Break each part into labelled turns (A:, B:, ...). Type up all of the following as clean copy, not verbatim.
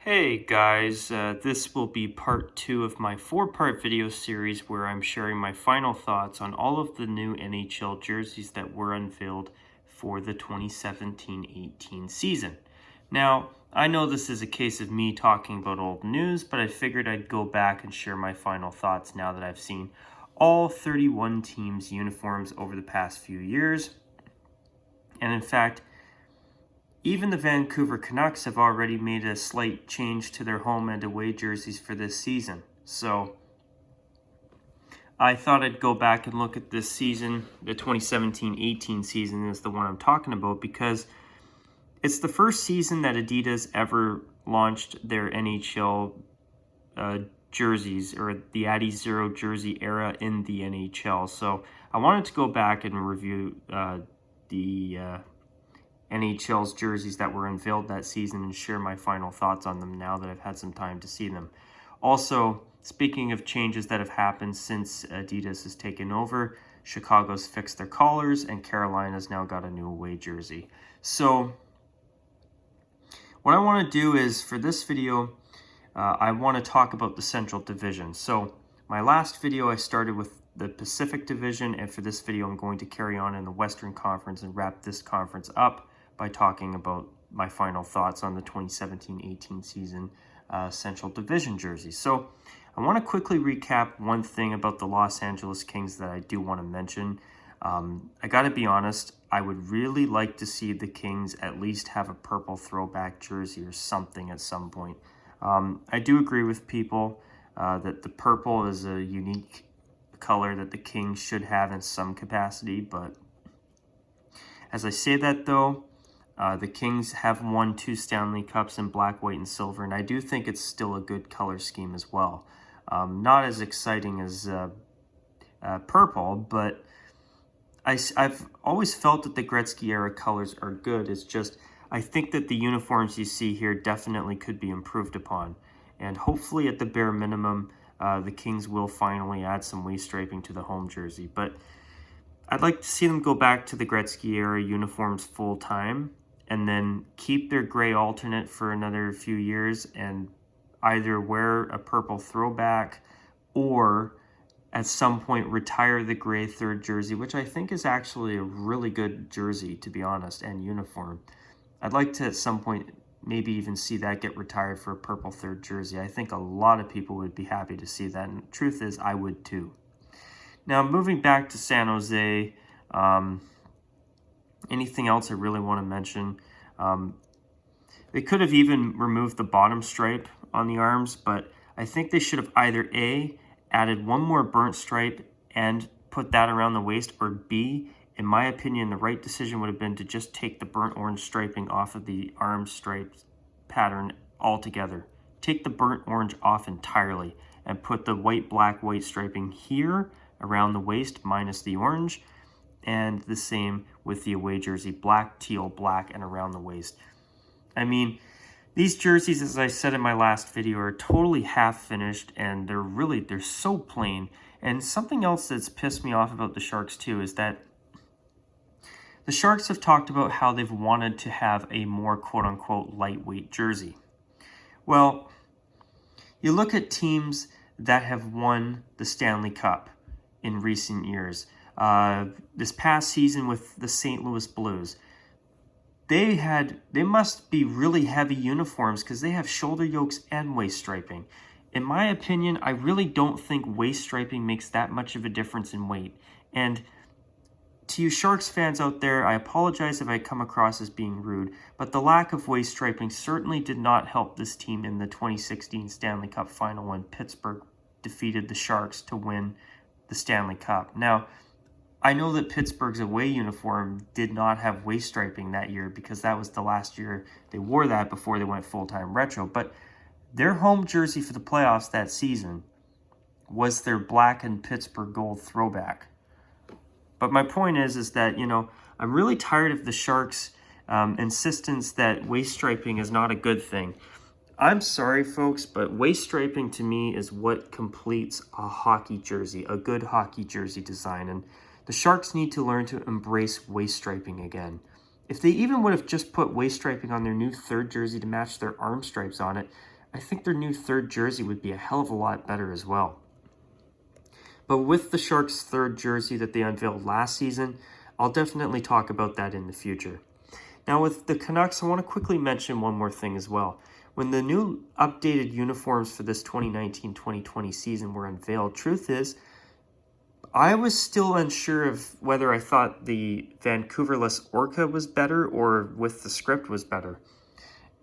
A: Hey guys, this will be part 2 of my 4-part video series where I'm sharing my final thoughts on all of the new NHL jerseys that were unveiled for the 2017-18 season. Now, I know this is a case of me talking about old news, but I figured I'd go back and share my final thoughts now that I've seen all 31 teams' uniforms over the past few years. And in fact, even the Vancouver Canucks have already made a slight change to their home and away jerseys for this season. So I thought I'd go back and look at this season. The 2017-18 season is the one I'm talking about because it's the first season that Adidas ever launched their NHL jerseys, or the Adi Zero jersey era in the NHL. So I wanted to go back and review the NHL's jerseys that were unveiled that season and share my final thoughts on them now that I've had some time to see them. Also, speaking of changes that have happened since Adidas has taken over, Chicago's fixed their collars and Carolina's now got a new away jersey. So what I want to do is, for this video, I want to talk about the Central Division. So my last video I started with the Pacific Division, and for this video I'm going to carry on in the Western Conference and wrap this conference up by talking about my final thoughts on the 2017-18 season Central Division jerseys. So I want to quickly recap one thing about the Los Angeles Kings that I do want to mention. I got to be honest, I would really like to see the Kings at least have a purple throwback jersey or something at some point. I do agree with people that the purple is a unique color that the Kings should have in some capacity, but as I say that though, the Kings have won 2 Stanley Cups in black, white, and silver, and I do think it's still a good color scheme as well. Not as exciting as purple, but I've always felt that the Gretzky-era colors are good. It's just, I think that the uniforms you see here definitely could be improved upon. And hopefully, at the bare minimum, the Kings will finally add some waist striping to the home jersey. But I'd like to see them go back to the Gretzky-era uniforms full-time and then keep their gray alternate for another few years and either wear a purple throwback or at some point retire the gray third jersey, which I think is actually a really good jersey, to be honest, and uniform. I'd like to at some point maybe even see that get retired for a purple third jersey. I think a lot of people would be happy to see that, and the truth is I would too. Now, moving back to San Jose, anything else I really want to mention? They could have even removed the bottom stripe on the arms, but I think they should have either A, added one more burnt stripe and put that around the waist, or B, in my opinion, the right decision would have been to just take the burnt orange striping off of the arm stripes pattern altogether. Take the burnt orange off entirely and put the white, black, white striping here around the waist minus the orange, and the same with the away jersey, black, teal, black, and around the waist. I mean, these jerseys, as I said in my last video, are totally half finished, and they're so plain. And something else that's pissed me off about the Sharks too is that the Sharks have talked about how they've wanted to have a more quote-unquote lightweight jersey. Well, you look at teams that have won the Stanley Cup in recent years. This past season with the St. Louis Blues, they must be really heavy uniforms because they have shoulder yokes and waist striping. In my opinion, I really don't think waist striping makes that much of a difference in weight. And to you Sharks fans out there, I apologize if I come across as being rude, but the lack of waist striping certainly did not help this team in the 2016 Stanley Cup final when Pittsburgh defeated the Sharks to win the Stanley Cup. Now, I know that Pittsburgh's away uniform did not have waist striping that year because that was the last year they wore that before they went full-time retro, but their home jersey for the playoffs that season was their black and Pittsburgh gold throwback. But my point is that, I'm really tired of the Sharks' insistence that waist striping is not a good thing. I'm sorry, folks, but waist striping to me is what completes a hockey jersey, a good hockey jersey design. And the Sharks need to learn to embrace waist striping again. If they even would have just put waist striping on their new third jersey to match their arm stripes on it, I think their new third jersey would be a hell of a lot better as well. But with the Sharks' third jersey that they unveiled last season, I'll definitely talk about that in the future. Now with the Canucks, I want to quickly mention one more thing as well. When the new updated uniforms for this 2019-2020 season were unveiled, truth is, I was still unsure of whether I thought the Vancouverless Orca was better or with the script was better.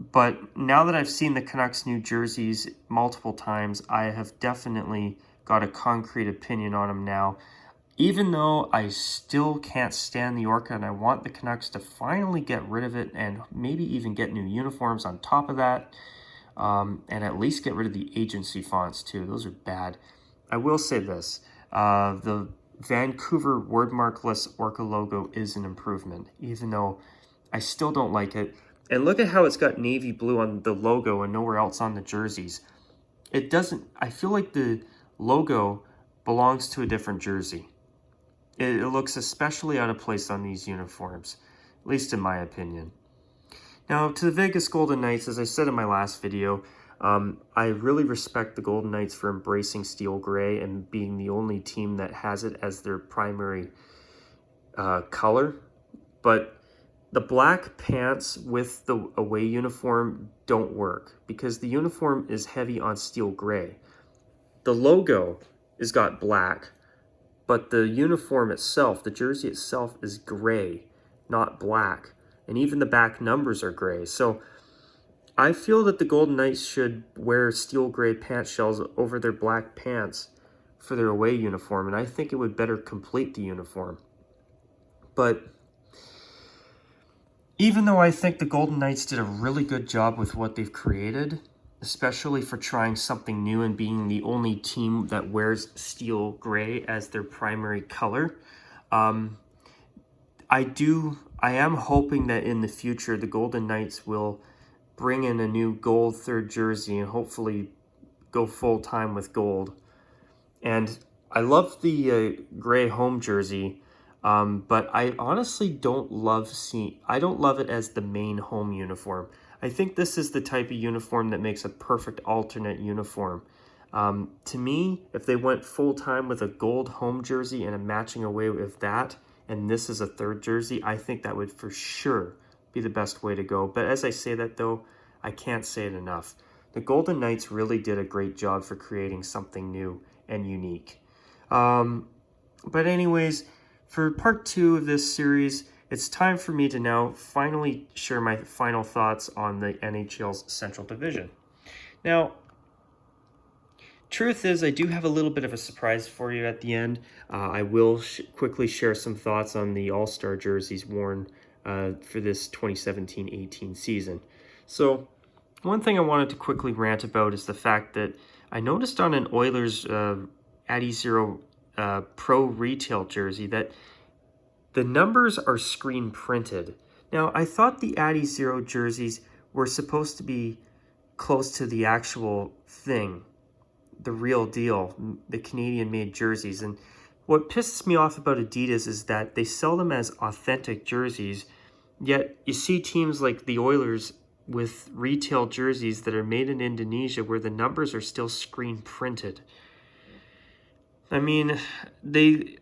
A: But now that I've seen the Canucks' new jerseys multiple times, I have definitely got a concrete opinion on them now. Even though I still can't stand the Orca and I want the Canucks to finally get rid of it and maybe even get new uniforms on top of that, and at least get rid of the agency fonts too. Those are bad. I will say this. The Vancouver wordmarkless Orca logo is an improvement, even though I still don't like it. And look at how it's got navy blue on the logo and nowhere else on the jerseys. It doesn't, I feel like the logo belongs to a different jersey. It looks especially out of place on these uniforms, at least in my opinion. Now, to the Vegas Golden Knights, as I said in my last video, I really respect the Golden Knights for embracing steel gray and being the only team that has it as their primary color. But the black pants with the away uniform don't work because the uniform is heavy on steel gray. The logo is got black, but the uniform itself, the jersey itself, is gray, not black. And even the back numbers are gray. So I feel that the Golden Knights should wear steel gray pant shells over their black pants for their away uniform, and I think it would better complete the uniform. But even though I think the Golden Knights did a really good job with what they've created, especially for trying something new and being the only team that wears steel gray as their primary color, I am hoping that in the future the Golden Knights will bring in a new gold third jersey and hopefully go full time with gold. And I love the gray home jersey, but I honestly don't love it as the main home uniform. I think this is the type of uniform that makes a perfect alternate uniform. To me, if they went full time with a gold home jersey and a matching away with that, and this is a third jersey, I think that would for sure be the best way to go. But as I say that though, I can't say it enough. The Golden Knights really did a great job for creating something new and unique. But anyways, for part 2 of this series, it's time for me to now finally share my final thoughts on the NHL's Central Division. Now, truth is, I do have a little bit of a surprise for you at the end. I will quickly share some thoughts on the All-Star jerseys worn for this 2017-18 season. So, one thing I wanted to quickly rant about is the fact that I noticed on an Oilers Addy Zero Pro Retail jersey that the numbers are screen printed. Now, I thought the Addy Zero jerseys were supposed to be close to the actual thing, the real deal, the Canadian-made jerseys. And what pisses me off about Adidas is that they sell them as authentic jerseys, yet you see teams like the Oilers with retail jerseys that are made in Indonesia where the numbers are still screen printed. I mean,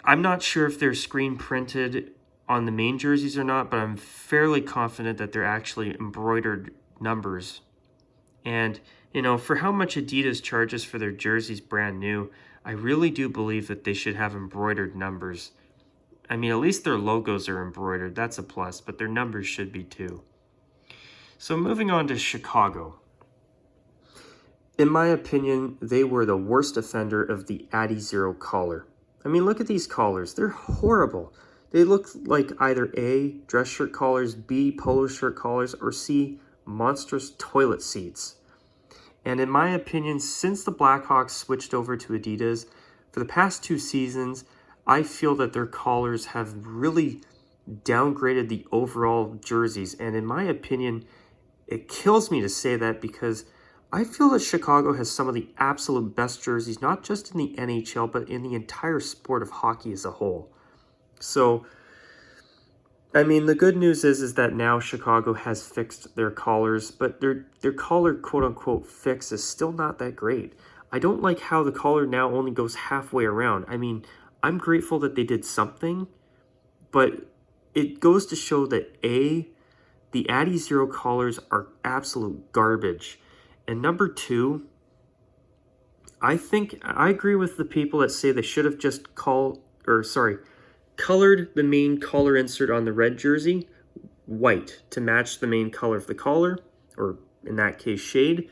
A: I'm not sure if they're screen printed on the main jerseys or not, but I'm fairly confident that they're actually embroidered numbers. And, you know, for how much Adidas charges for their jerseys brand new, I really do believe that they should have embroidered numbers. I mean, at least their logos are embroidered. That's a plus, but their numbers should be too. So moving on to Chicago. In my opinion, they were the worst offender of the Addy Zero collar. I mean, look at these collars. They're horrible. They look like either A, dress shirt collars, B, polo shirt collars, or C, monstrous toilet seats. And in my opinion, since the Blackhawks switched over to Adidas, for the past 2 seasons, I feel that their collars have really downgraded the overall jerseys. And in my opinion, it kills me to say that because I feel that Chicago has some of the absolute best jerseys, not just in the NHL, but in the entire sport of hockey as a whole. So I mean, the good news is that now Chicago has fixed their collars, but their collar quote-unquote fix is still not that great. I don't like how the collar now only goes halfway around. I mean, I'm grateful that they did something, but it goes to show that A, the Addy Zero collars are absolute garbage. And number two, I think I agree with the people that say they should have just colored the main collar insert on the red jersey white to match the main color of the collar, or in that case shade,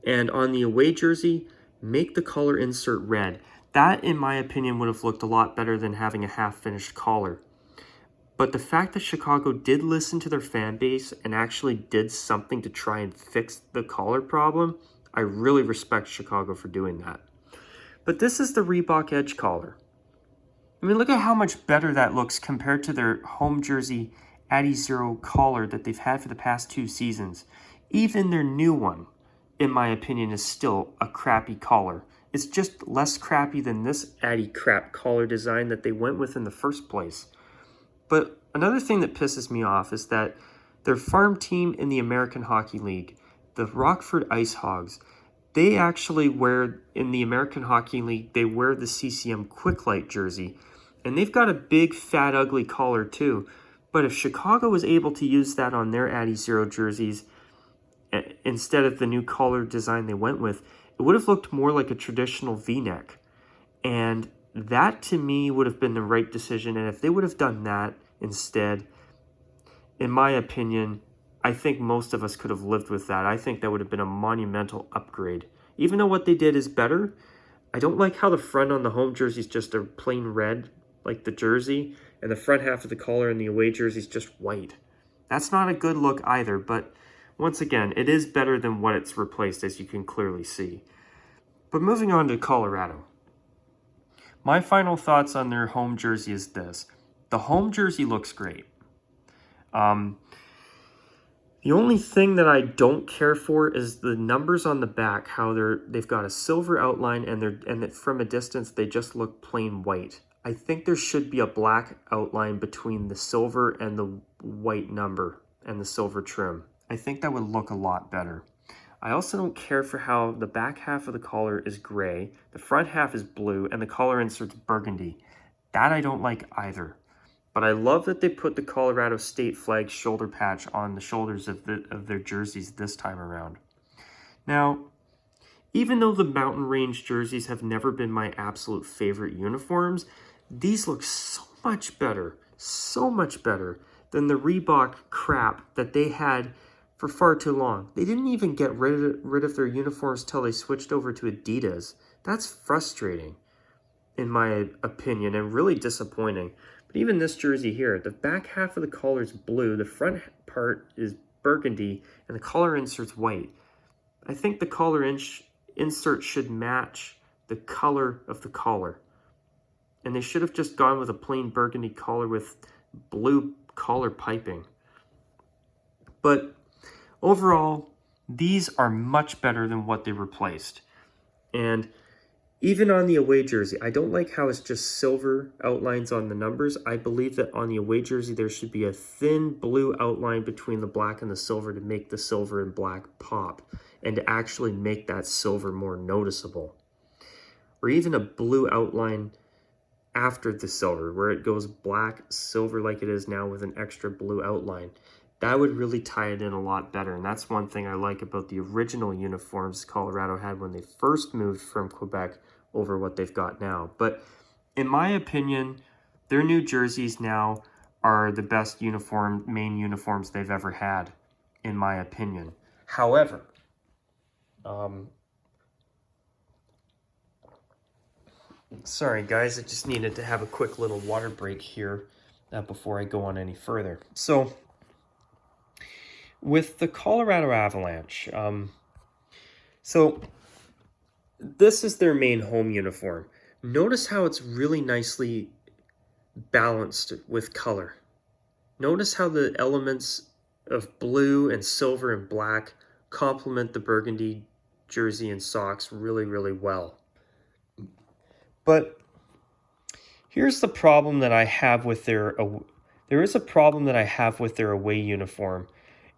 A: and on the away jersey, make the collar insert red. That, in my opinion, would have looked a lot better than having a half-finished collar. But the fact that Chicago did listen to their fan base and actually did something to try and fix the collar problem, I really respect Chicago for doing that. But this is the Reebok Edge collar. I mean, look at how much better that looks compared to their home jersey Addy Zero collar that they've had for the past 2 seasons. Even their new one, in my opinion, is still a crappy collar. It's just less crappy than this Addy crap collar design that they went with in the first place. But another thing that pisses me off is that their farm team in the American Hockey League, the Rockford Ice Hogs, they actually wear, in the American Hockey League, they wear the CCM Quick Light jersey. And they've got a big, fat, ugly collar too. But if Chicago was able to use that on their Addy Zero jerseys, instead of the new collar design they went with, it would have looked more like a traditional V-neck. And that, to me, would have been the right decision. And if they would have done that instead, in my opinion, I think most of us could have lived with that. I think that would have been a monumental upgrade. Even though what they did is better, I don't like how the front on the home jersey is just a plain red, like the jersey, and the front half of the collar in the away jersey is just white. That's not a good look either, but once again, it is better than what it's replaced, as you can clearly see. But moving on to Colorado. My final thoughts on their home jersey is this. The home jersey looks great. The only thing that I don't care for is the numbers on the back, how they've got a silver outline and that from a distance they just look plain white. I think there should be a black outline between the silver and the white number and the silver trim. I think that would look a lot better. I also don't care for how the back half of the collar is gray, the front half is blue, and the collar insert's burgundy. That I don't like either. But I love that they put the Colorado State flag shoulder patch on the shoulders of their jerseys this time around. Now, even though the Mountain Range jerseys have never been my absolute favorite uniforms, these look so much better than the Reebok crap that they had for far too long. They didn't even get rid of their uniforms till they switched over to Adidas. That's frustrating, in my opinion, and really disappointing. But even this jersey here, the back half of the collar is blue, the front part is burgundy, and the collar insert's white. I think the collar insert should match the color of the collar. And they should have just gone with a plain burgundy collar with blue collar piping. But overall, these are much better than what they replaced. And even on the away jersey, I don't like how it's just silver outlines on the numbers. I believe that on the away jersey, there should be a thin blue outline between the black and the silver to make the silver and black pop and to actually make that silver more noticeable. Or even a blue outline after the silver, where it goes black, silver like it is now with an extra blue outline. That would really tie it in a lot better. And that's one thing I like about the original uniforms Colorado had when they first moved from Quebec over what they've got now. But in my opinion, their new jerseys now are the best main uniforms they've ever had, in my opinion. However, sorry guys, I just needed to have a quick little water break here before I go on any further. So, with the Colorado Avalanche, so this is their main home uniform. Notice how it's really nicely balanced with color. Notice how the elements of blue and silver and black complement the burgundy jersey and socks really, really well. But here's the problem that I have with their there is a problem that I have with their away uniform,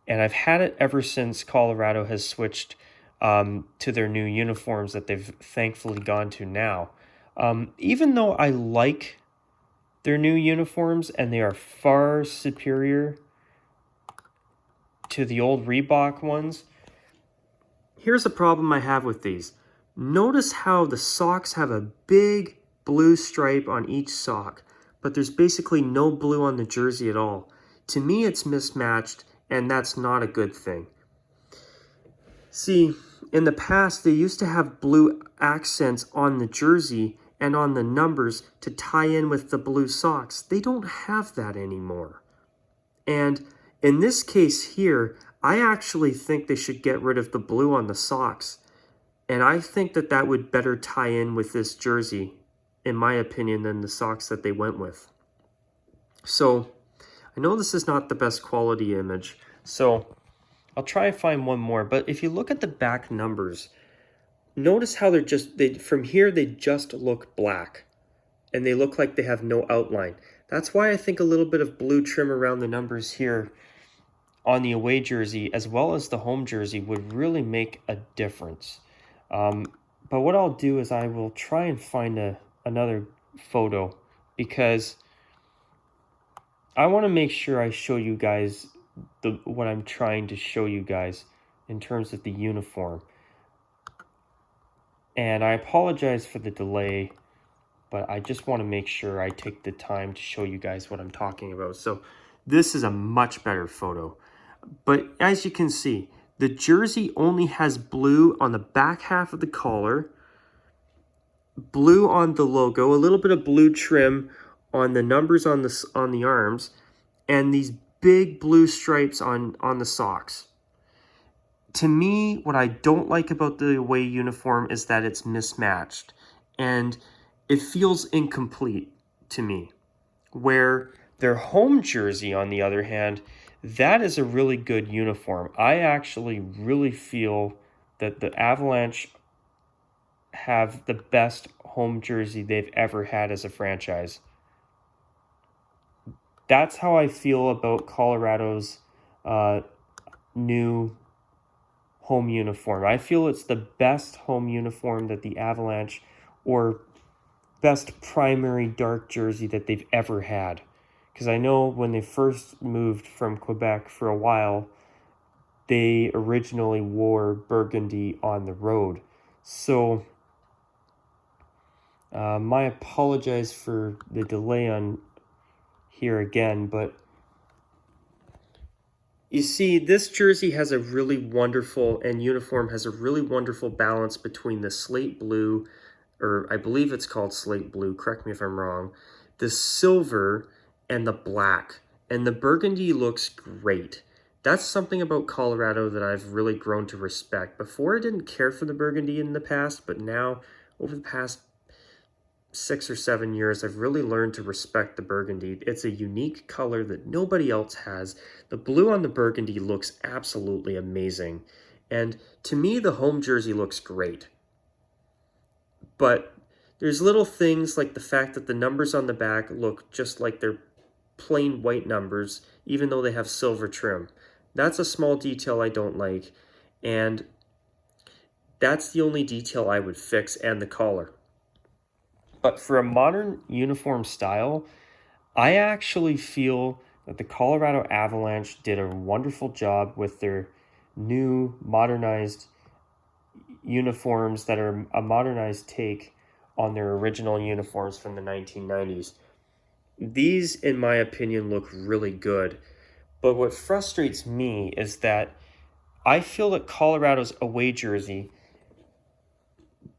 A: and I've had it ever since Colorado has switched to their new uniforms that they've thankfully gone to now. Even though I like their new uniforms and they are far superior to the old Reebok ones, here's a problem I have with these. Notice how the socks have a big blue stripe on each sock, but there's basically no blue on the jersey at all. To me, it's mismatched, and that's not a good thing. See, in the past, they used to have blue accents on the jersey and on the numbers to tie in with the blue socks. They don't have that anymore. And in this case here, I actually think they should get rid of the blue on the socks. And I think that that would better tie in with this jersey, in my opinion, than the socks that they went with. So, I know this is not the best quality image, so I'll try and find one more. But if you look at the back numbers, notice how from here they just look black. And they look like they have no outline. That's why I think a little bit of blue trim around the numbers here on the away jersey as well as the home jersey would really make a difference. But what I'll do is I will try and find another photo, because I want to make sure I show you guys what I'm trying to show you guys in terms of the uniform. And I apologize for the delay, but I just want to make sure I take the time to show you guys what I'm talking about. So this is a much better photo. But as you can see, the jersey only has blue on the back half of the collar, blue on the logo, a little bit of blue trim on the numbers on the arms, and these big blue stripes on the socks. To me, what I don't like about the away uniform is that it's mismatched, and it feels incomplete to me. Where their home jersey, on the other hand, that is a really good uniform. I actually really feel that the Avalanche have the best home jersey they've ever had as a franchise. That's how I feel about Colorado's new home uniform. I feel it's the best home uniform that the Avalanche, or best primary dark jersey that they've ever had. Because I know when they first moved from Quebec for a while, they originally wore burgundy on the road. So, my apologize for the delay on here again, but you see, this jersey has a really wonderful, and uniform has a really wonderful balance between the slate blue, or I believe it's called slate blue, correct me if I'm wrong, the silver, and the black. And the burgundy looks great. That's something about Colorado that I've really grown to respect. Before, I didn't care for the burgundy in the past, but now, over the past 6 or 7 years, I've really learned to respect the burgundy. It's a unique color that nobody else has. The blue on the burgundy looks absolutely amazing. And to me, the home jersey looks great. But there's little things like the fact that the numbers on the back look just like they're plain white numbers, even though they have silver trim. That's a small detail I don't like, and that's the only detail I would fix, and the collar. But for a modern uniform style, I actually feel that the Colorado Avalanche did a wonderful job with their new modernized uniforms that are a modernized take on their original uniforms from the 1990s. These, in my opinion, look really good. But what frustrates me is that I feel that Colorado's away jersey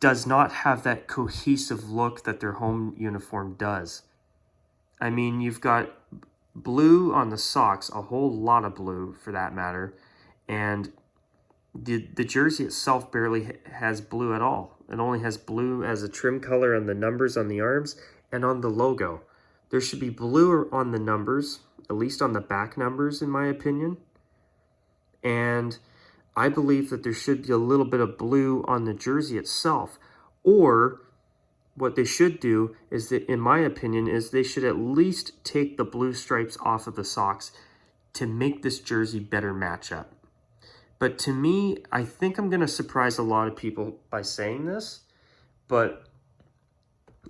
A: does not have that cohesive look that their home uniform does. I mean, you've got blue on the socks, a whole lot of blue for that matter, and the jersey itself barely has blue at all. It only has blue as a trim color on the numbers on the arms and on the logo. There should be blue on the numbers, at least on the back numbers, in my opinion. And I believe that there should be a little bit of blue on the jersey itself. Or what they should do is that, in my opinion, is they should at least take the blue stripes off of the socks to make this jersey better match up. But to me, I think I'm going to surprise a lot of people by saying this, but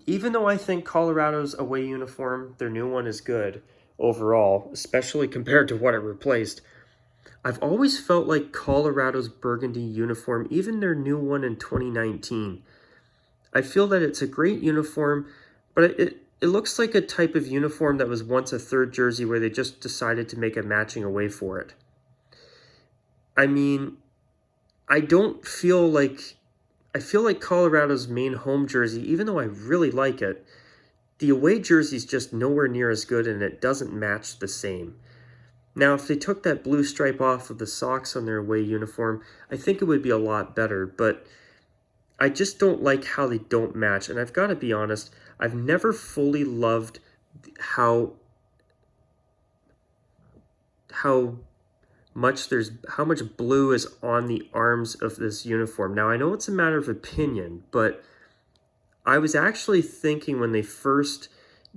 A: even though I think Colorado's away uniform, their new one, is good overall, especially compared to what it replaced, I've always felt like Colorado's burgundy uniform, even their new one in 2019, I feel that it's a great uniform, but it looks like a type of uniform that was once a third jersey where they just decided to make a matching away for it. I mean, I feel like Colorado's main home jersey, even though I really like it, the away jersey is just nowhere near as good and it doesn't match the same. Now, if they took that blue stripe off of the socks on their away uniform, I think it would be a lot better, but I just don't like how they don't match. And I've got to be honest, I've never fully loved how much blue is on the arms of this uniform. Now, I know it's a matter of opinion, but I was actually thinking when they first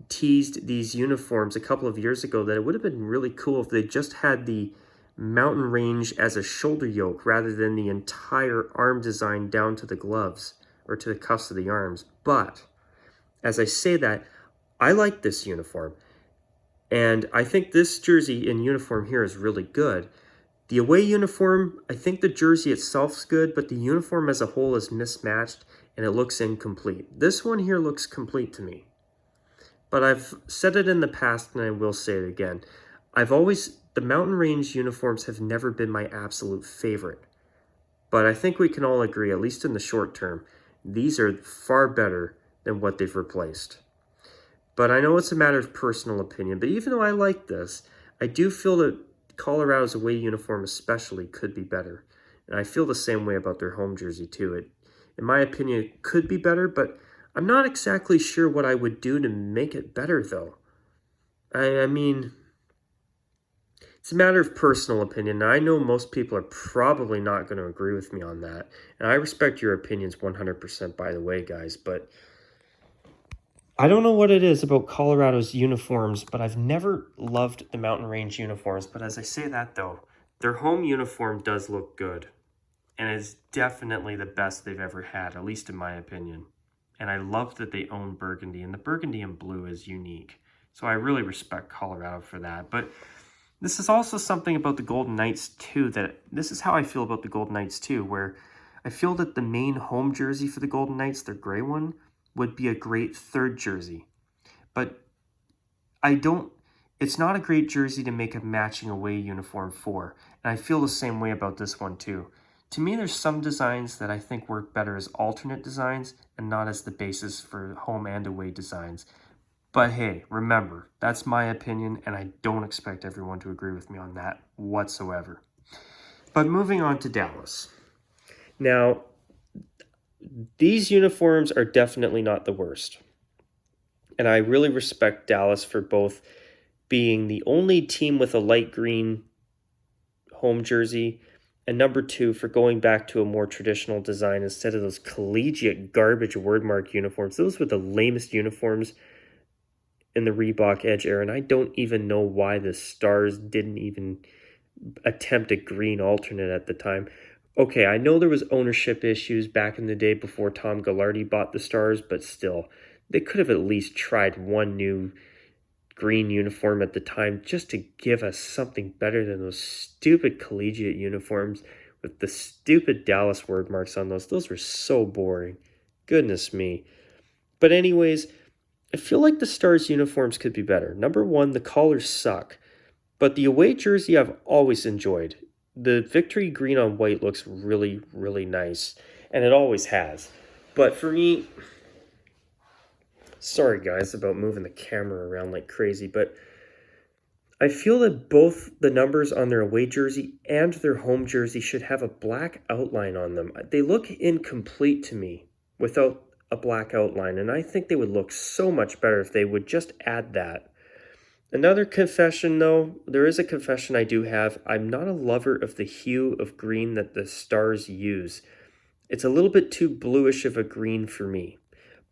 A: teased these uniforms a couple of years ago that it would have been really cool if they just had the mountain range as a shoulder yoke rather than the entire arm design down to the gloves or to the cuffs of the arms. But as I say that, I like this uniform, and I think this jersey in uniform here is really good. The away uniform, I think the jersey itself is good, but the uniform as a whole is mismatched and it looks incomplete. This one here looks complete to me. But I've said it in the past and I will say it again. The mountain range uniforms have never been my absolute favorite. But I think we can all agree, at least in the short term, these are far better than what they've replaced. But I know it's a matter of personal opinion, but even though I like this, I do feel that Colorado's away uniform especially could be better. And I feel the same way about their home jersey too. In my opinion, it could be better, but I'm not exactly sure what I would do to make it better, though. I mean, it's a matter of personal opinion. Now, I know most people are probably not going to agree with me on that. And I respect your opinions 100%, by the way, guys. But I don't know what it is about Colorado's uniforms, but I've never loved the mountain range uniforms. But as I say that, though, their home uniform does look good. And it's definitely the best they've ever had, at least in my opinion. And I love that they own burgundy, and the burgundy and blue is unique. So I really respect Colorado for that. But this is also something about the Golden Knights too, this is how I feel about the Golden Knights too, where I feel that the main home jersey for the Golden Knights, their gray one, would be a great third jersey. But it's not a great jersey to make a matching away uniform for. And I feel the same way about this one too. To me, there's some designs that I think work better as alternate designs and not as the basis for home and away designs. But hey, remember, that's my opinion, and I don't expect everyone to agree with me on that whatsoever. But moving on to Dallas. Now, these uniforms are definitely not the worst. And I really respect Dallas for both being the only team with a light green home jersey, and number two, for going back to a more traditional design instead of those collegiate garbage wordmark uniforms. Those were the lamest uniforms in the Reebok Edge era, and I don't even know why the Stars didn't even attempt a green alternate at the time. Okay, I know there was ownership issues back in the day before Tom Ghilardi bought the Stars, but still, they could have at least tried one new green uniform at the time just to give us something better than those stupid collegiate uniforms with the stupid Dallas word marks on those. Those were so boring. Goodness me. But anyways, I feel like the Stars uniforms could be better. Number one, the collars suck. But the away jersey I've always enjoyed. The victory green on white looks really, really nice. And it always has. But for me, sorry guys about moving the camera around like crazy, but I feel that both the numbers on their away jersey and their home jersey should have a black outline on them. They look incomplete to me without a black outline, and I think they would look so much better if they would just add that. Another confession, though, there is a confession I do have. I'm not a lover of the hue of green that the Stars use. It's a little bit too bluish of a green for me.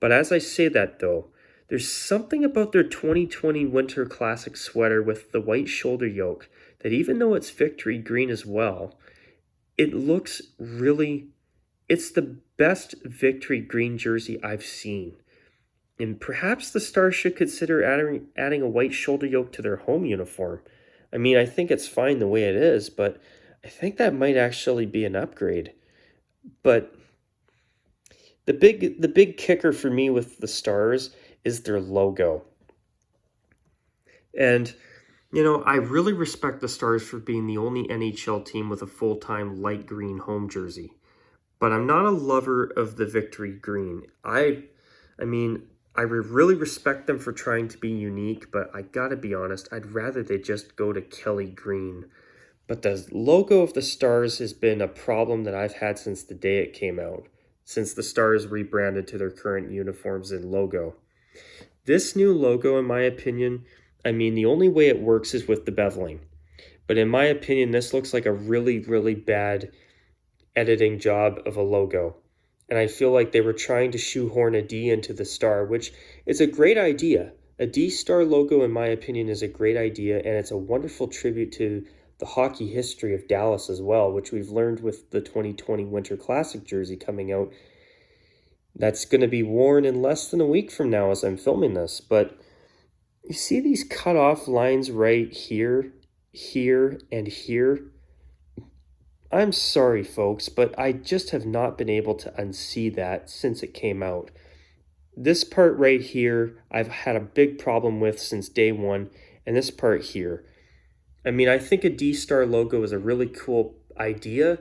A: But as I say that though, there's something about their 2020 Winter Classic sweater with the white shoulder yoke that even though it's victory green as well, it looks really, it's the best victory green jersey I've seen. And perhaps the Stars should consider adding a white shoulder yoke to their home uniform. I mean, I think it's fine the way it is, but I think that might actually be an upgrade. But the big kicker for me with the Stars is their logo. And I really respect the Stars for being the only NHL team with a full-time light green home jersey. But I'm not a lover of the victory green. I mean, I really respect them for trying to be unique, but I gotta be honest, I'd rather they just go to Kelly green. But the logo of the Stars has been a problem that I've had since the day it came out, since the Stars rebranded to their current uniforms and logo. This new logo, in my opinion, I mean, the only way it works is with the beveling. But in my opinion, this looks like a really, really bad editing job of a logo. And I feel like they were trying to shoehorn a D into the star, which is a great idea. A D star logo, in my opinion, is a great idea, and it's a wonderful tribute to the hockey history of Dallas as well, which we've learned with the 2020 Winter Classic jersey coming out. That's going to be worn in less than a week from now as I'm filming this. But you see these cut off lines right here, here, and here? I'm sorry, folks, but I just have not been able to unsee that since it came out. This part right here, I've had a big problem with since day one, and this part here. I mean, I think a D-Star logo is a really cool idea,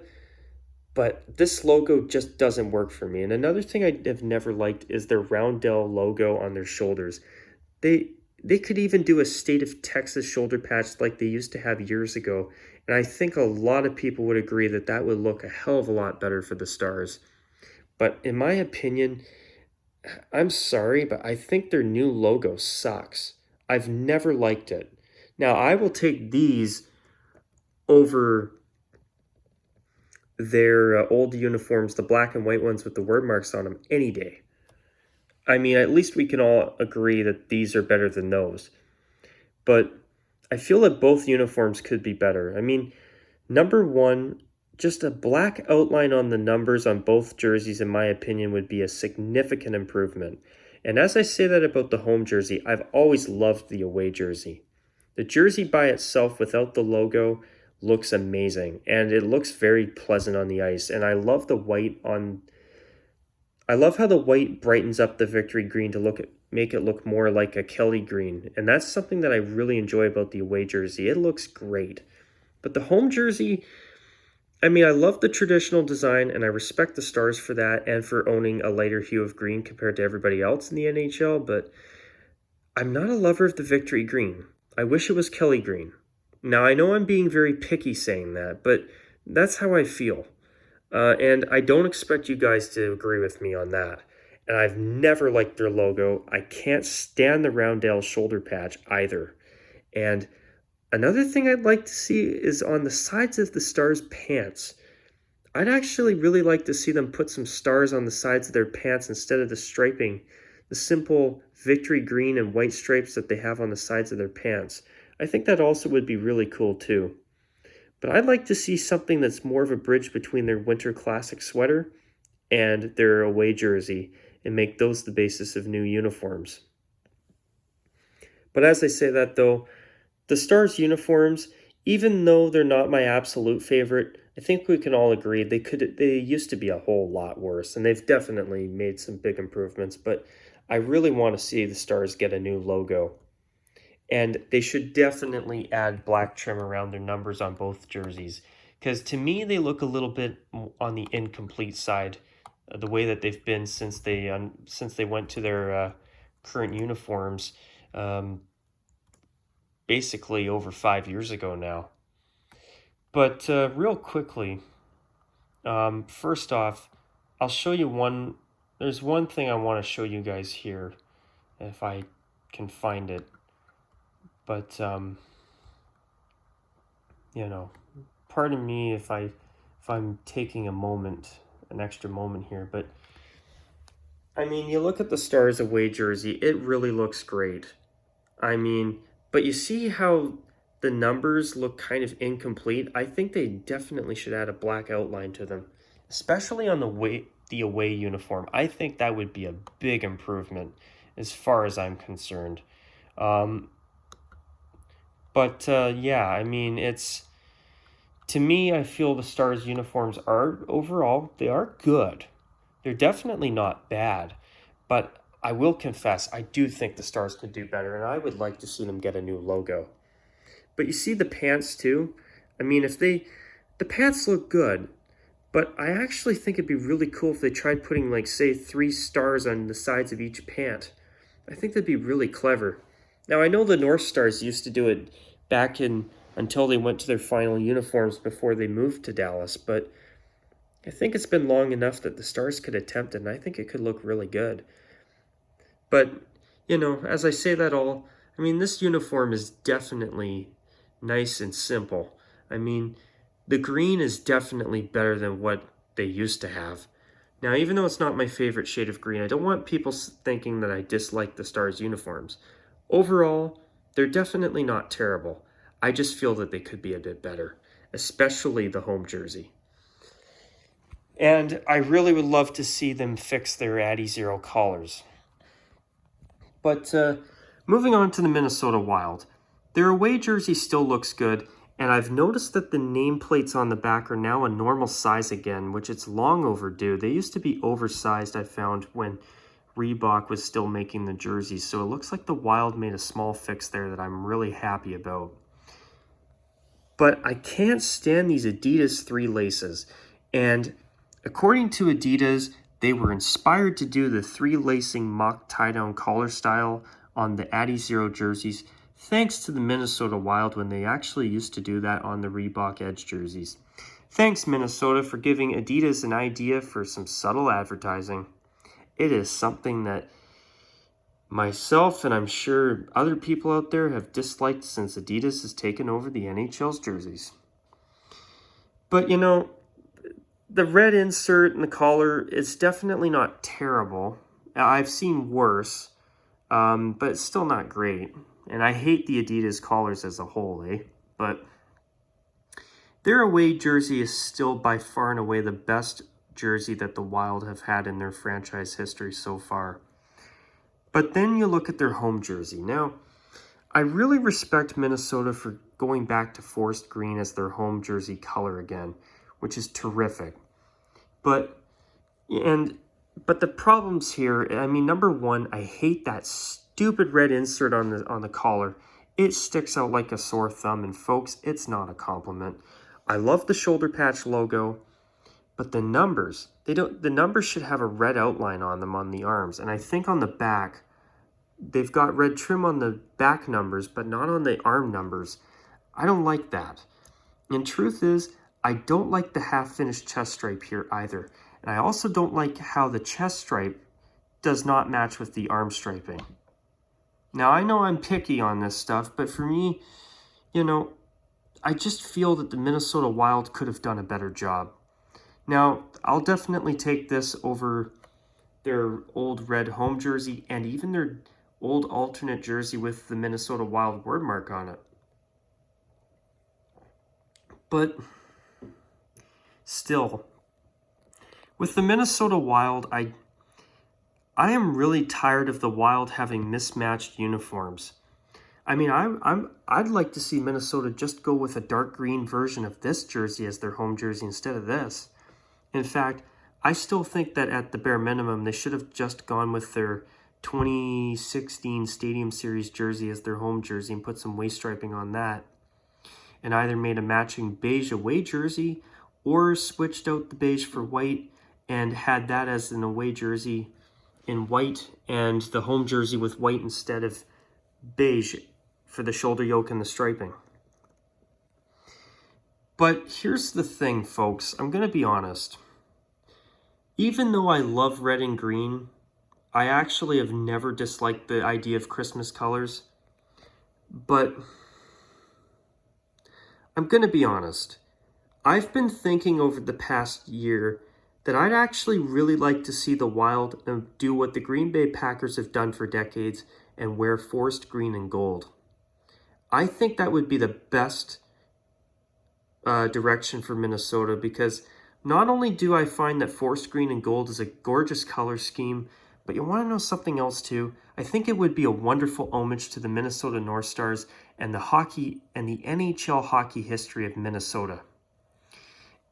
A: but this logo just doesn't work for me. And another thing I have never liked is their Roundel logo on their shoulders. They could even do a State of Texas shoulder patch like they used to have years ago, and I think a lot of people would agree that that would look a hell of a lot better for the Stars. But in my opinion, I'm sorry, but I think their new logo sucks. I've never liked it. Now, I will take these over their old uniforms, the black and white ones with the word marks on them, any day. I mean, at least we can all agree that these are better than those. But I feel that both uniforms could be better. I mean, number one, just a black outline on the numbers on both jerseys, in my opinion, would be a significant improvement. And as I say that about the home jersey, I've always loved the away jersey. The jersey by itself without the logo looks amazing, and it looks very pleasant on the ice. And I love the white on... I love how the white brightens up the victory green to make it look more like a Kelly green. And that's something that I really enjoy about the away jersey. It looks great. But the home jersey, I mean, I love the traditional design, and I respect the Stars for that and for owning a lighter hue of green compared to everybody else in the NHL, but I'm not a lover of the victory green. I wish it was Kelly green. Now, I know I'm being very picky saying that, but that's how I feel. And I don't expect you guys to agree with me on that. And I've never liked their logo. I can't stand the Roundel shoulder patch either. And another thing I'd like to see is on the sides of the Stars' pants. I'd actually really like to see them put some stars on the sides of their pants instead of the striping, the simple victory green and white stripes that they have on the sides of their pants. I think that also would be really cool too. But I'd like to see something that's more of a bridge between their Winter Classic sweater and their away jersey and make those the basis of new uniforms. But as I say that though, the Stars uniforms, even though they're not my absolute favorite, I think we can all agree they used to be a whole lot worse, and they've definitely made some big improvements, but I really want to see the Stars get a new logo. And they should definitely add black trim around their numbers on both jerseys, because to me they look a little bit on the incomplete side, the way that they've been since they went to their current uniforms, basically over 5 years ago now. But real quickly, first off, I'll show you one. There's one thing I want to show you guys here, if I can find it. But pardon me if I'm taking an extra moment here, but I mean, you look at the Stars away jersey, it really looks great. I mean, but you see how the numbers look kind of incomplete? I think they definitely should add a black outline to them, especially on the away uniform. I think that would be a big improvement as far as I'm concerned. Um, but yeah, I mean, it's to me, I feel the Stars uniforms are overall they are good. They're definitely not bad, but I will confess I do think the Stars could do better, and I would like to see them get a new logo. But you see the pants too. I mean, the pants look good, but I actually think it'd be really cool if they tried putting like say 3 stars on the sides of each pant. I think that'd be really clever. Now I know the North Stars used to do it back in until they went to their final uniforms before they moved to Dallas, but I think it's been long enough that the Stars could attempt it, and I think it could look really good. But, as I say that all, I mean, this uniform is definitely nice and simple. I mean, the green is definitely better than what they used to have. Now, even though it's not my favorite shade of green, I don't want people thinking that I dislike the Stars uniforms. Overall, they're definitely not terrible. I just feel that they could be a bit better, especially the home jersey. And I really would love to see them fix their Addy Zero collars. But moving on to the Minnesota Wild. Their away jersey still looks good, and I've noticed that the nameplates on the back are now a normal size again, which it's long overdue. They used to be oversized, I found, when Reebok was still making the jerseys, so it looks like the Wild made a small fix there that I'm really happy about. But I can't stand these Adidas 3 laces, and according to Adidas, they were inspired to do the 3 lacing mock tie-down collar style on the Addy Zero jerseys, thanks to the Minnesota Wild when they actually used to do that on the Reebok Edge jerseys. Thanks, Minnesota, for giving Adidas an idea for some subtle advertising. It is something that myself and I'm sure other people out there have disliked since Adidas has taken over the NHL's jerseys. But the red insert and the collar is definitely not terrible. I've seen worse, but it's still not great. And I hate the Adidas collars as a whole, But their away jersey is still by far and away the best jersey that the Wild have had in their franchise history so far. But then you look at their home jersey. Now, I really respect Minnesota for going back to forest green as their home jersey color again, which is terrific. But the problems here, I mean, number one, I hate that stupid red insert on the collar. It sticks out like a sore thumb, and folks, it's not a compliment. I love the shoulder patch logo, but the numbers, the numbers should have a red outline on them on the arms, and I think on the back, they've got red trim on the back numbers, but not on the arm numbers. I don't like that. And truth is, I don't like the half-finished chest stripe here either. And I also don't like how the chest stripe does not match with the arm striping. Now, I know I'm picky on this stuff, but for me, I just feel that the Minnesota Wild could have done a better job. Now, I'll definitely take this over their old red home jersey and even their old alternate jersey with the Minnesota Wild word mark on it. But still, with the Minnesota Wild, I am really tired of the Wild having mismatched uniforms. I mean, I'd like to see Minnesota just go with a dark green version of this jersey as their home jersey instead of this. In fact, I still think that at the bare minimum, they should have just gone with their 2016 Stadium Series jersey as their home jersey and put some waist striping on that. And either made a matching beige away jersey or switched out the beige for white and had that as an away jersey in white and the home jersey with white instead of beige for the shoulder yoke and the striping. But here's the thing, folks. I'm going to be honest. Even though I love red and green, I actually have never disliked the idea of Christmas colors. But I'm going to be honest. I've been thinking over the past year that I'd actually really like to see the Wild do what the Green Bay Packers have done for decades and wear forest green and gold. I think that would be the best direction for Minnesota, because not only do I find that forest green and gold is a gorgeous color scheme, but you want to know something else too? I think it would be a wonderful homage to the Minnesota North Stars and the hockey and the NHL hockey history of Minnesota.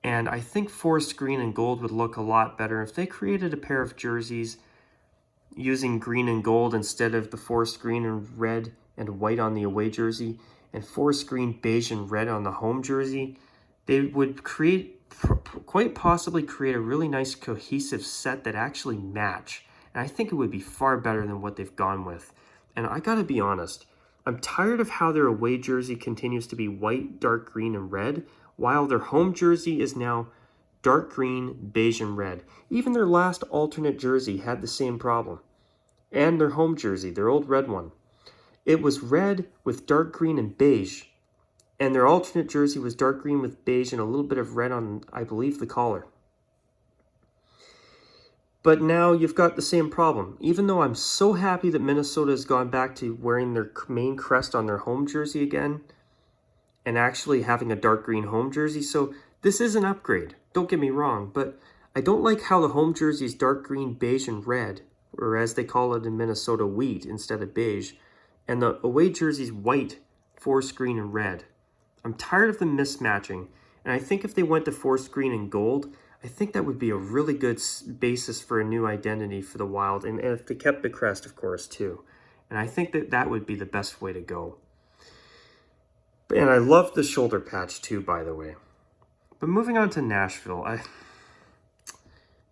A: And I think forest green and gold would look a lot better if they created a pair of jerseys using green and gold instead of the forest green and red and white on the away jersey, and forest green, beige, and red on the home jersey. They would quite possibly create a really nice cohesive set that actually match. And I think it would be far better than what they've gone with. And I gotta be honest, I'm tired of how their away jersey continues to be white, dark green, and red, while their home jersey is now dark green, beige, and red. Even their last alternate jersey had the same problem. And their home jersey, their old red one. It was red with dark green and beige, and their alternate jersey was dark green with beige and a little bit of red on, I believe, the collar. But now you've got the same problem. Even though I'm so happy that Minnesota has gone back to wearing their main crest on their home jersey again and actually having a dark green home jersey, so this is an upgrade, don't get me wrong, but I don't like how the home jersey is dark green, beige, and red, or as they call it in Minnesota, wheat instead of beige, and the away jersey's white, forest green, and red. I'm tired of them mismatching, and I think if they went to forest green and gold, I think that would be a really good basis for a new identity for the Wild, and if they kept the crest, of course, too. And I think that that would be the best way to go. And I love the shoulder patch, too, by the way. But moving on to Nashville,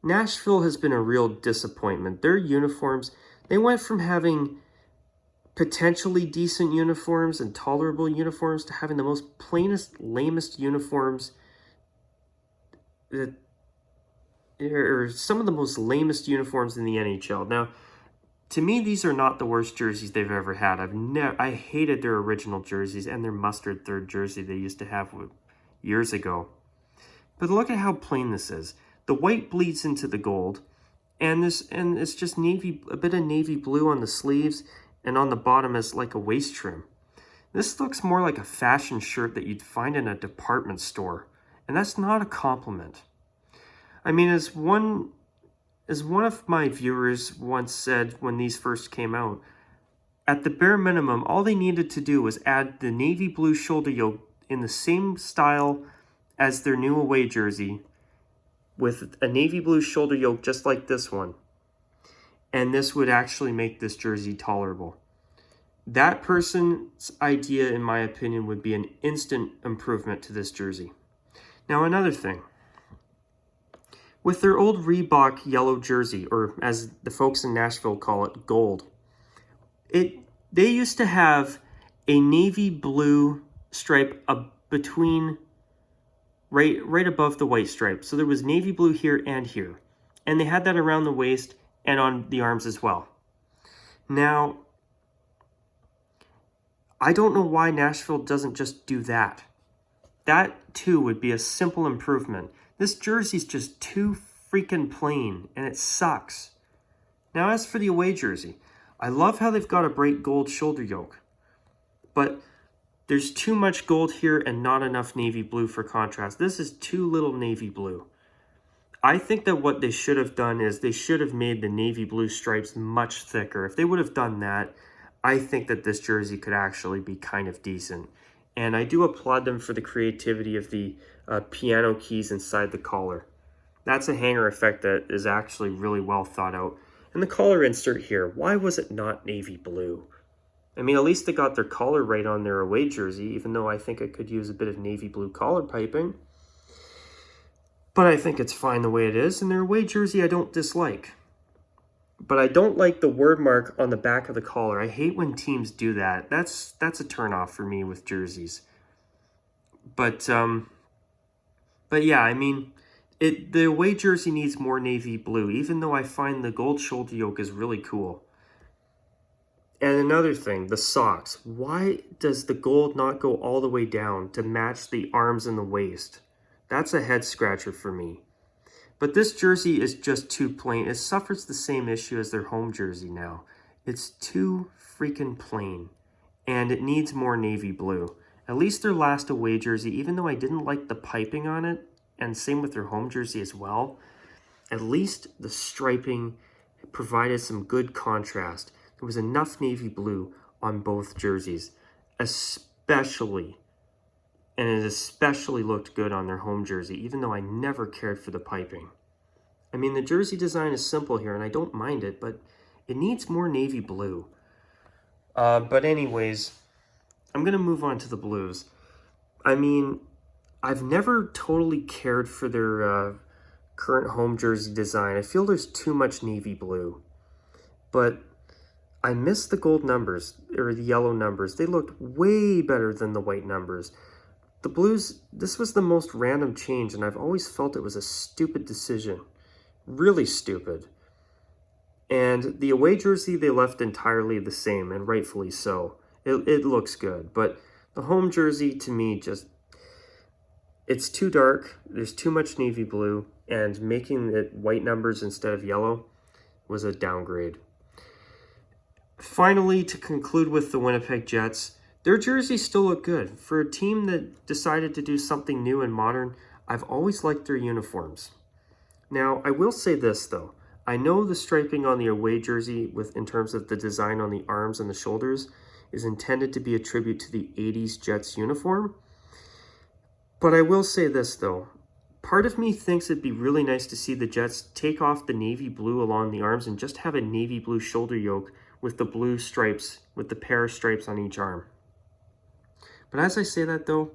A: Nashville has been a real disappointment. Their uniforms, they went from having potentially decent uniforms and tolerable uniforms to having the most plainest, lamest uniforms, or some of the most lamest uniforms in the NHL. Now, to me, these are not the worst jerseys they've ever had. I hated their original jerseys and their mustard third jersey they used to have years ago. But look at how plain this is. The white bleeds into the gold, and it's just a bit of navy blue on the sleeves, and on the bottom is like a waist trim. This looks more like a fashion shirt that you'd find in a department store, and that's not a compliment. I mean, as one of my viewers once said when these first came out, at the bare minimum, all they needed to do was add the navy blue shoulder yoke in the same style as their new away jersey, with a navy blue shoulder yoke just like this one. And this would actually make this jersey tolerable. That person's idea, in my opinion, would be an instant improvement to this jersey. Now, another thing. With their old Reebok yellow jersey, or as the folks in Nashville call it, gold, they used to have a navy blue stripe between, right above the white stripe. So there was navy blue here and here. And they had that around the waist and on the arms as well. Now, I don't know why Nashville doesn't just do that. That, too, would be a simple improvement. This jersey's just too freaking plain, and it sucks. Now, as for the away jersey, I love how they've got a bright gold shoulder yoke. But there's too much gold here and not enough navy blue for contrast. This is too little navy blue. I think that what they should have done is they should have made the navy blue stripes much thicker. If they would have done that, I think that this jersey could actually be kind of decent. And I do applaud them for the creativity of the piano keys inside the collar. That's a hanger effect that is actually really well thought out. And the collar insert here, why was it not navy blue? I mean, at least they got their collar right on their away jersey, even though I think it could use a bit of navy blue collar piping. But I think it's fine the way it is, and their away jersey I don't dislike. But I don't like the word mark on the back of the collar. I hate when teams do that. That's a turnoff for me with jerseys. But yeah, I mean, the away jersey needs more navy blue, even though I find the gold shoulder yoke is really cool. And another thing, the socks. Why does the gold not go all the way down to match the arms and the waist? That's a head scratcher for me. But this jersey is just too plain. It suffers the same issue as their home jersey now. It's too freaking plain, and it needs more navy blue. At least their last away jersey, even though I didn't like the piping on it, and same with their home jersey as well, at least the striping provided some good contrast. There was enough navy blue on both jerseys, especially, and it especially looked good on their home jersey, even though I never cared for the piping. I mean, the jersey design is simple here, and I don't mind it, but it needs more navy blue. But anyways, I'm going to move on to the blues. I mean, I've never totally cared for their current home jersey design. I feel there's too much navy blue. But I miss the gold numbers, or the yellow numbers. They looked way better than the white numbers. The blues, this was the most random change, and I've always felt it was a stupid decision. Really stupid. And the away jersey, they left entirely the same, and rightfully so. It looks good, but the home jersey, to me, just, it's too dark. There's too much navy blue, and making it white numbers instead of yellow was a downgrade. Finally, to conclude with the Winnipeg Jets, their jerseys still look good. For a team that decided to do something new and modern, I've always liked their uniforms. Now, I will say this, though. I know the striping on the away jersey, in terms of the design on the arms and the shoulders, is intended to be a tribute to the 80s Jets uniform. But I will say this, though. Part of me thinks it'd be really nice to see the Jets take off the navy blue along the arms and just have a navy blue shoulder yoke with the blue stripes, with the pair of stripes on each arm. But as I say that, though,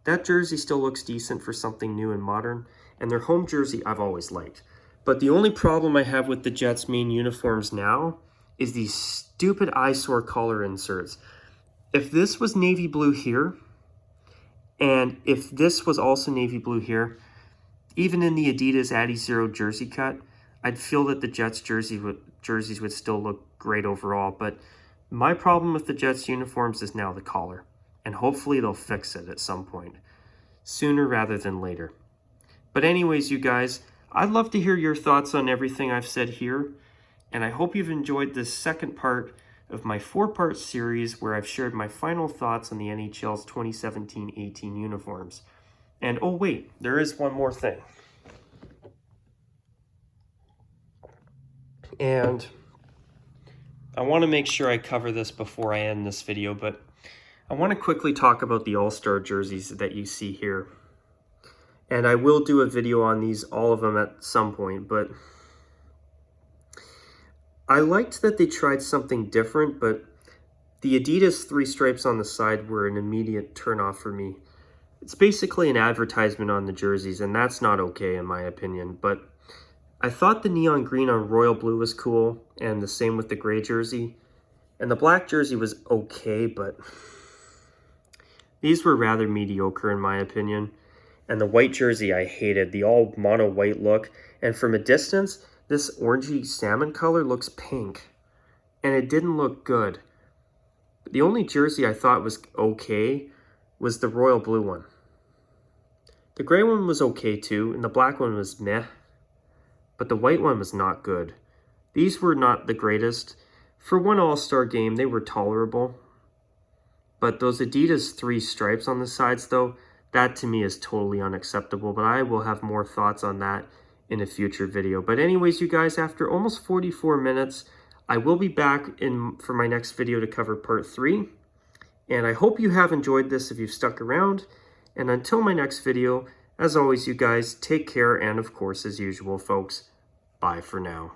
A: that jersey still looks decent for something new and modern, and their home jersey I've always liked. But the only problem I have with the Jets' main uniforms now is these stupid eyesore collar inserts. If this was navy blue here, and if this was also navy blue here, even in the Adidas Addy Zero jersey cut, I'd feel that the Jets jerseys would still look great overall. But my problem with the Jets uniforms is now the collar, and hopefully they'll fix it at some point, sooner rather than later. But anyways, you guys, I'd love to hear your thoughts on everything I've said here, and I hope you've enjoyed this second part of my 4-part series where I've shared my final thoughts on the NHL's 2017-18 uniforms. And oh wait, there is one more thing. And I want to make sure I cover this before I end this video, but I want to quickly talk about the All-Star jerseys that you see here. And I will do a video on these, all of them at some point, but I liked that they tried something different, but the Adidas 3 stripes on the side were an immediate turnoff for me. It's basically an advertisement on the jerseys, and that's not okay in my opinion, but I thought the neon green on royal blue was cool, and the same with the gray jersey. And the black jersey was okay, but these were rather mediocre in my opinion. And the white jersey I hated, the all mono white look. And from a distance, this orangey salmon color looks pink. And it didn't look good. The only jersey I thought was okay was the royal blue one. The gray one was okay too, and the black one was meh. But the white one was not good. These were not the greatest. For one All-Star game, they were tolerable. But those Adidas 3 stripes on the sides though, that to me is totally unacceptable, but I will have more thoughts on that in a future video. But anyways, you guys, after almost 44 minutes, I will be back for my next video to cover part 3. And I hope you have enjoyed this if you've stuck around. And until my next video, as always, you guys, take care. And of course, as usual, folks, bye for now.